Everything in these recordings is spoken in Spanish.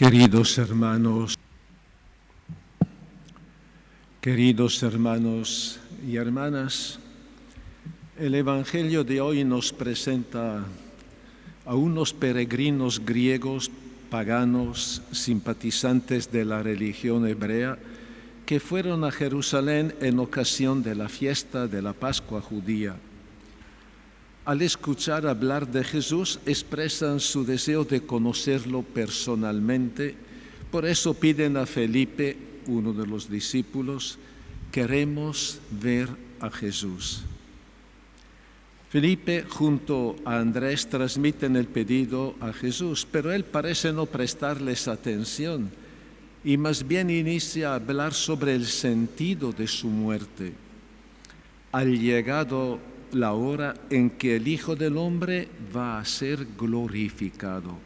Queridos hermanos y hermanas, el Evangelio de hoy nos presenta a unos peregrinos griegos paganos, simpatizantes de la religión hebrea, que fueron a Jerusalén en ocasión de la fiesta de la Pascua judía. Al escuchar hablar de Jesús, expresan su deseo de conocerlo personalmente. Por eso piden a Felipe, uno de los discípulos: queremos ver a Jesús. Felipe junto a Andrés transmiten el pedido a Jesús, pero él parece no prestarles atención y más bien inicia a hablar sobre el sentido de su muerte. Al llegado la hora en que el Hijo del Hombre va a ser glorificado.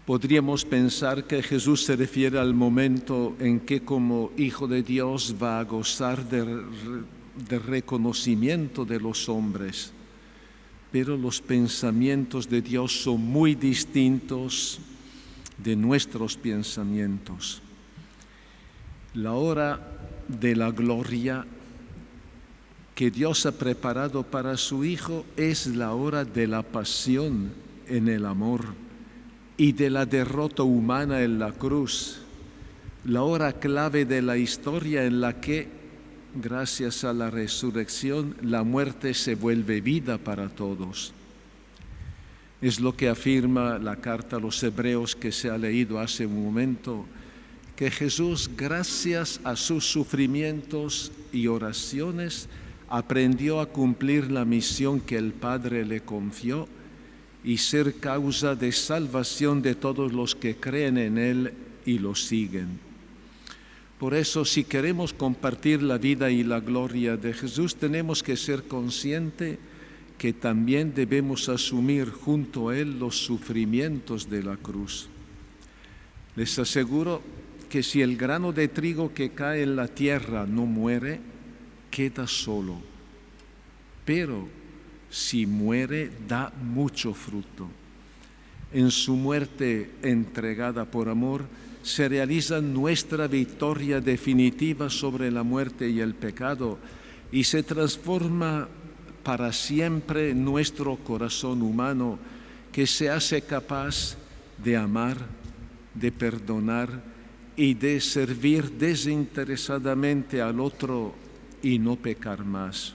Podríamos pensar que Jesús se refiere al momento en que como Hijo de Dios va a gozar de reconocimiento de los hombres, pero los pensamientos de Dios son muy distintos de nuestros pensamientos. La hora de la gloria que Dios ha preparado para su Hijo es la hora de la pasión en el amor y de la derrota humana en la cruz, la hora clave de la historia en la que, gracias a la resurrección, la muerte se vuelve vida para todos. Es lo que afirma la carta a los Hebreos que se ha leído hace un momento, que Jesús, gracias a sus sufrimientos y oraciones, aprendió a cumplir la misión que el Padre le confió y ser causa de salvación de todos los que creen en Él y lo siguen. Por eso, si queremos compartir la vida y la gloria de Jesús, tenemos que ser conscientes que también debemos asumir junto a Él los sufrimientos de la cruz. Les aseguro que si el grano de trigo que cae en la tierra no muere, queda solo, pero si muere, da mucho fruto. En su muerte entregada por amor, se realiza nuestra victoria definitiva sobre la muerte y el pecado y se transforma para siempre nuestro corazón humano, que se hace capaz de amar, de perdonar y de servir desinteresadamente al otro y no pecar más.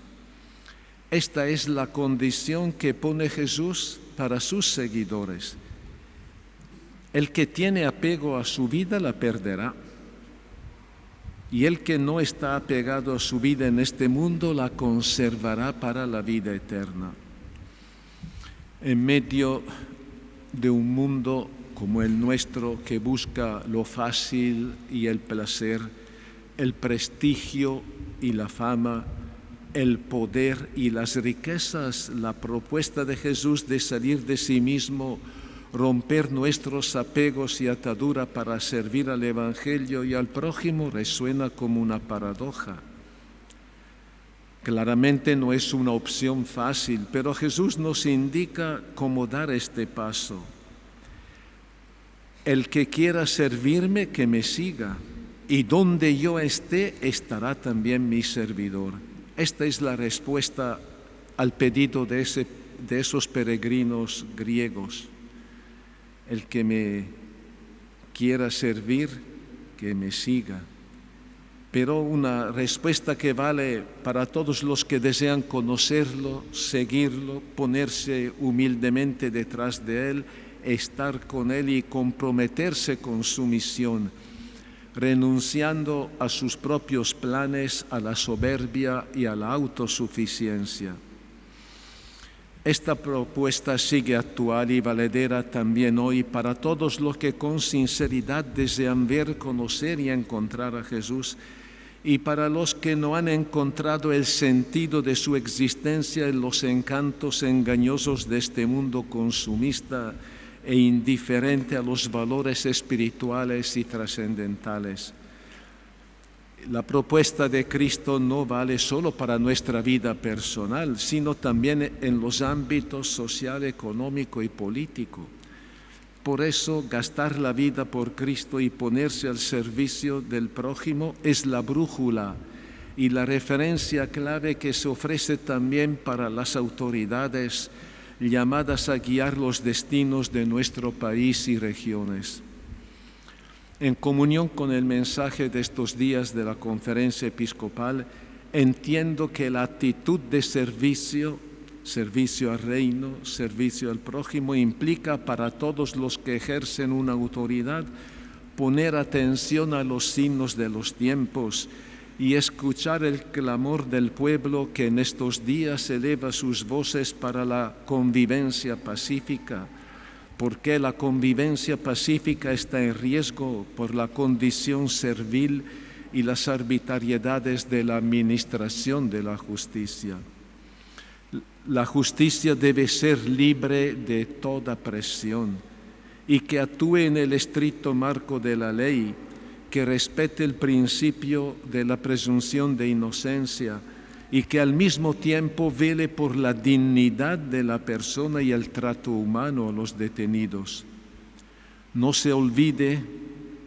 Esta es la condición que pone Jesús para sus seguidores. El que tiene apego a su vida la perderá, y el que no está apegado a su vida en este mundo la conservará para la vida eterna. En medio de un mundo como el nuestro, que busca lo fácil y el placer, el prestigio y la fama, el poder y las riquezas, la propuesta de Jesús de salir de sí mismo, romper nuestros apegos y atadura para servir al Evangelio y al prójimo, resuena como una paradoja. Claramente no es una opción fácil, pero Jesús nos indica cómo dar este paso. El que quiera servirme, que me siga, y donde yo esté, estará también mi servidor. Esta es la respuesta al pedido de esos peregrinos griegos. El que me quiera servir, que me siga. Pero una respuesta que vale para todos los que desean conocerlo, seguirlo, ponerse humildemente detrás de Él, estar con Él y comprometerse con su misión, renunciando a sus propios planes, a la soberbia y a la autosuficiencia. Esta propuesta sigue actual y valedera también hoy para todos los que con sinceridad desean ver, conocer y encontrar a Jesús, y para los que no han encontrado el sentido de su existencia en los encantos engañosos de este mundo consumista e indiferente a los valores espirituales y trascendentales. La propuesta de Cristo no vale solo para nuestra vida personal, sino también en los ámbitos social, económico y político. Por eso, gastar la vida por Cristo y ponerse al servicio del prójimo es la brújula y la referencia clave que se ofrece también para las autoridades llamadas a guiar los destinos de nuestro país y regiones. En comunión con el mensaje de estos días de la Conferencia Episcopal, entiendo que la actitud de servicio al reino, servicio al prójimo, implica para todos los que ejercen una autoridad poner atención a los signos de los tiempos y escuchar el clamor del pueblo que en estos días eleva sus voces para la convivencia pacífica, porque la convivencia pacífica está en riesgo por la condición servil y las arbitrariedades de la administración de la justicia. La justicia debe ser libre de toda presión y que actúe en el estricto marco de la ley, que respete el principio de la presunción de inocencia y que al mismo tiempo vele por la dignidad de la persona y el trato humano a los detenidos. No se olvide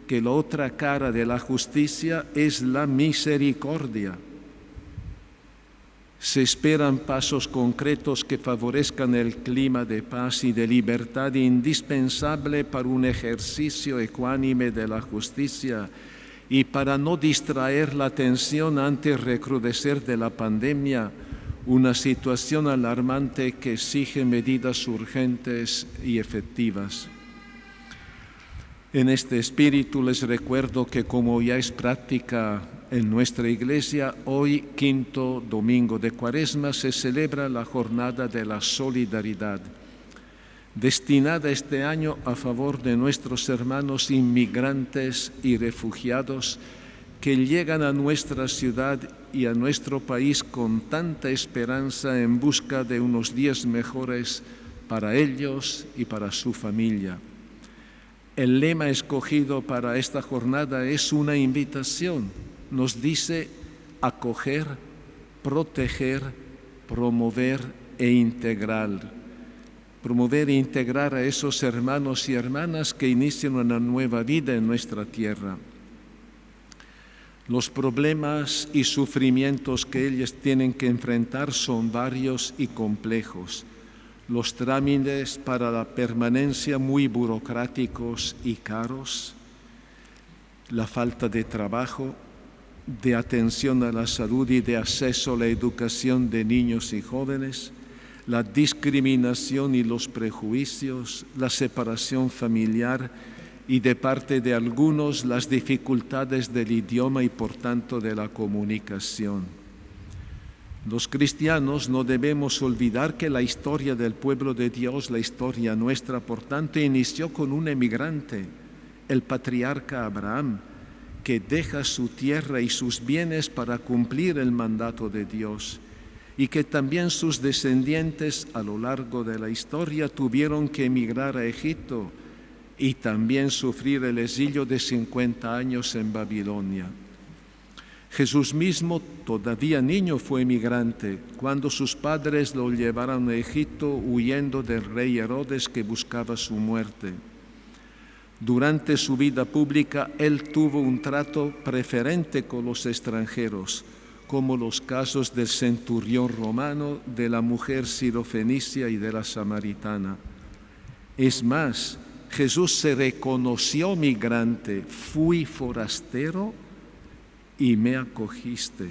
que la otra cara de la justicia es la misericordia. Se esperan pasos concretos que favorezcan el clima de paz y de libertad indispensable para un ejercicio ecuánime de la justicia y para no distraer la atención ante el recrudecer de la pandemia, una situación alarmante que exige medidas urgentes y efectivas. En este espíritu les recuerdo que, como ya es práctica en nuestra Iglesia, hoy, quinto domingo de Cuaresma, se celebra la Jornada de la Solidaridad, destinada este año a favor de nuestros hermanos inmigrantes y refugiados que llegan a nuestra ciudad y a nuestro país con tanta esperanza en busca de unos días mejores para ellos y para su familia. El lema escogido para esta jornada es una invitación. Nos dice acoger, proteger, promover e integrar. Promover e integrar a esos hermanos y hermanas que inician una nueva vida en nuestra tierra. Los problemas y sufrimientos que ellos tienen que enfrentar son varios y complejos. Los trámites para la permanencia muy burocráticos y caros, la falta de trabajo, de atención a la salud y de acceso a la educación de niños y jóvenes, la discriminación y los prejuicios, la separación familiar y de parte de algunos las dificultades del idioma y por tanto de la comunicación. Los cristianos no debemos olvidar que la historia del pueblo de Dios, la historia nuestra, por tanto, inició con un emigrante, el patriarca Abraham, que deja su tierra y sus bienes para cumplir el mandato de Dios, y que también sus descendientes a lo largo de la historia tuvieron que emigrar a Egipto y también sufrir el exilio de 50 años en Babilonia. Jesús mismo, todavía niño, fue emigrante cuando sus padres lo llevaron a Egipto huyendo del rey Herodes que buscaba su muerte. Durante su vida pública, él tuvo un trato preferente con los extranjeros, como los casos del centurión romano, de la mujer sirofenicia y de la samaritana. Es más, Jesús se reconoció migrante, fui forastero y me acogiste.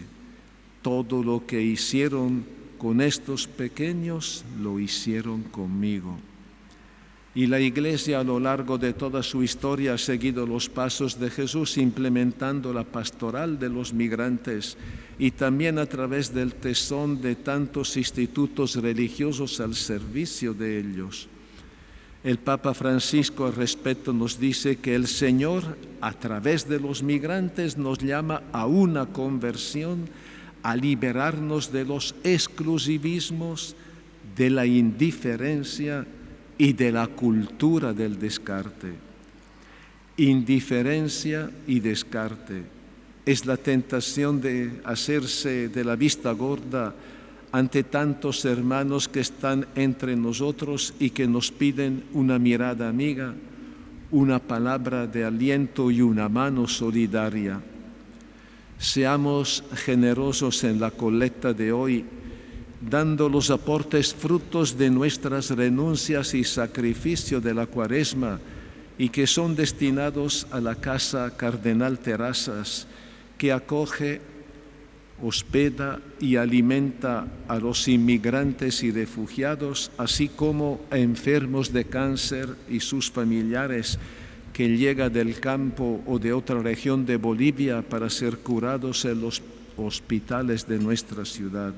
Todo lo que hicieron con estos pequeños, lo hicieron conmigo. Y la Iglesia a lo largo de toda su historia ha seguido los pasos de Jesús, implementando la pastoral de los migrantes y también a través del tesón de tantos institutos religiosos al servicio de ellos. El Papa Francisco al respecto nos dice que el Señor, a través de los migrantes, nos llama a una conversión, a liberarnos de los exclusivismos, de la indiferencia y de la cultura del descarte. Indiferencia y descarte es la tentación de hacerse de la vista gorda ante tantos hermanos que están entre nosotros y que nos piden una mirada amiga, una palabra de aliento y una mano solidaria. Seamos generosos en la colecta de hoy, dando los aportes frutos de nuestras renuncias y sacrificio de la Cuaresma, y que son destinados a la Casa Cardenal Terrazas, que acoge, hospeda y alimenta a los inmigrantes y refugiados, así como a enfermos de cáncer y sus familiares que llegan del campo o de otra región de Bolivia para ser curados en los hospitales de nuestra ciudad.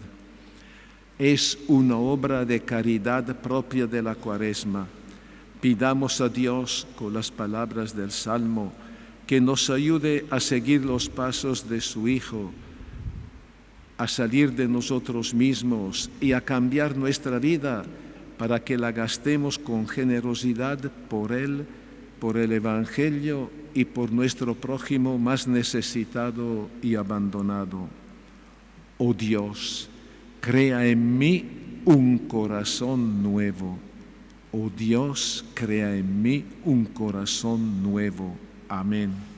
Es una obra de caridad propia de la Cuaresma. Pidamos a Dios, con las palabras del Salmo, que nos ayude a seguir los pasos de su Hijo, a salir de nosotros mismos y a cambiar nuestra vida para que la gastemos con generosidad por Él, por el Evangelio y por nuestro prójimo más necesitado y abandonado. Oh Dios, crea en mí un corazón nuevo. Oh Dios, crea en mí un corazón nuevo. Amén.